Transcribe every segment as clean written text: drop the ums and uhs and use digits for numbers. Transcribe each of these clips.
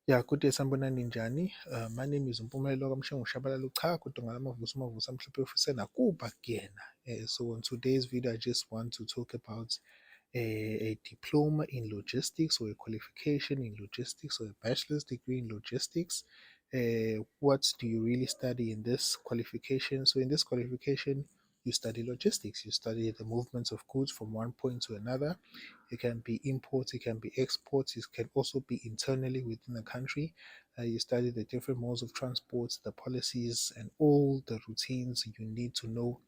Yeah, good day sanibonani njani. My name is Mpumelelo Kamshengu Shabalala cha kodwa ngamavuso amhlophe ofise nakuba kuyena. So on today's video I just want to talk about a diploma in logistics or a qualification in logistics or a bachelor's degree in logistics. What do you really study in this qualification? So in this qualification, you study logistics. You study the movements of goods from one point to another. It can be imports, it can be exports, it can also be internally within the country. You study the different modes of transport, the policies, and all the routines you need to know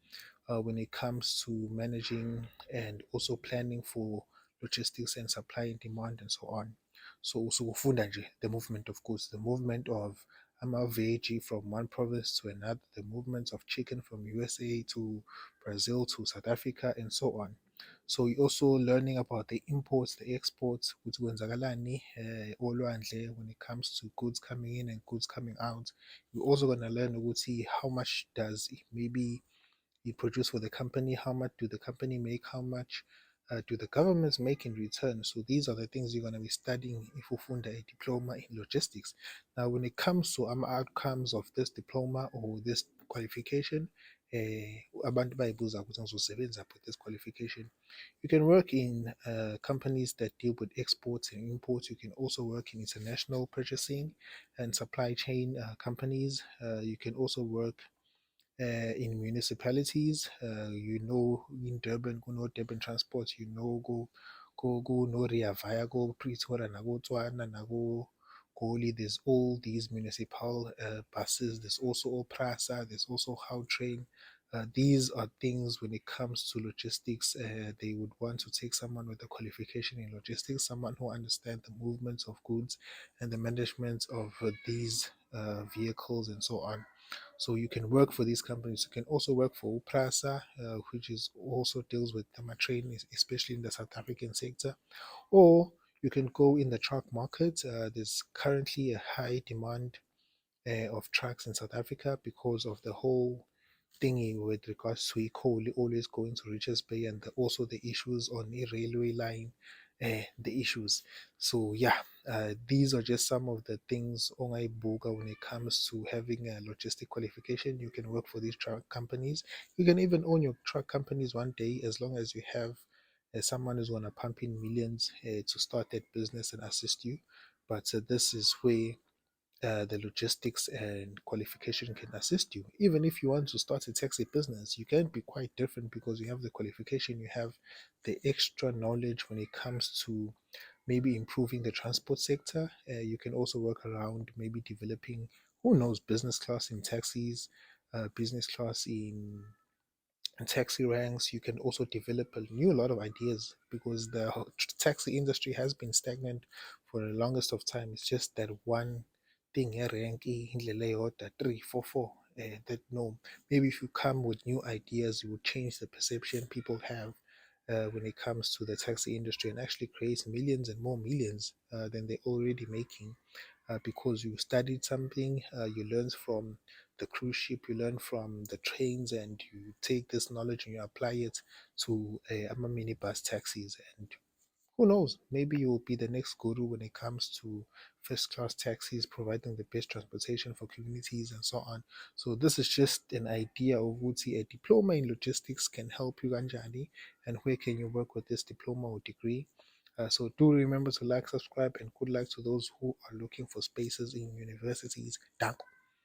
when it comes to managing and also planning for logistics and supply and demand and so on. So ufunda nje the movement of goods, the movement of veggie from one province to another, the movements of chicken from USA to Brazil to South Africa and so on. So you're also learning about the imports, the exports, ukuthi kwenzakalani olwandle when it comes to goods coming in and goods coming out. You're also going to learn ukuthi how much does it maybe you produce for the company, how much do the company make, how much do the governments make in return. So these are the things you're going to be studying if you fund a diploma in logistics. Now when it comes to outcomes of this diploma or this qualification, abantu bayibuza ukuthi ngizosebenza with this qualification. You can work in companies that deal with exports and imports. You can also work in international purchasing and supply chain companies. You can also work in municipalities. In Durban, no Durban Transport, no Ria Vaya, go Pretoria, nago Tswana, nago Goli. There's all these municipal buses. There's also Oprasa. There's also How Train. These are things when it comes to logistics. They would want to take someone with a qualification in logistics, someone who understands the movements of goods and the management of these vehicles and so on. So you can work for these companies. You can also work for Uprasa, which is also deals with the train, especially in the South African sector. Or you can go in the truck market. There's currently a high demand of trucks in South Africa because of the whole thingy with regards to coal always going to Richards Bay and also the issues on the railway line, the issues. So yeah, these are just some of the things ongai buga when it comes to having a logistic qualification. You can work for these truck companies. You can even own your truck companies one day as long as you have someone who's going to pump in millions to start that business and assist you. But this is where the logistics and qualification can assist you. Even if you want to start a taxi business, you can be quite different because you have the qualification, you have the extra knowledge when it comes to maybe improving the transport sector. You can also work around maybe developing, who knows, business class in taxis, business class in and taxi ranks. You can also develop a new lot of ideas because the taxi industry has been stagnant for the longest of time. It's just that one thing, rank indlela eyodwa, 3 4 4. That no, maybe if you come with new ideas, you would change the perception people have when it comes to the taxi industry and actually creates millions and more millions than they're already making because you studied something, you learned from the cruise ship, you learn from the trains, and you take this knowledge and you apply it to minibus taxis. And who knows, maybe you'll be the next guru when it comes to first class taxis, providing the best transportation for communities and so on. So, this is just an idea of what a diploma in logistics can help you, Ganjani, and where can you work with this diploma or degree. So do remember to like, subscribe, and good luck to those who are looking for spaces in universities. Dank.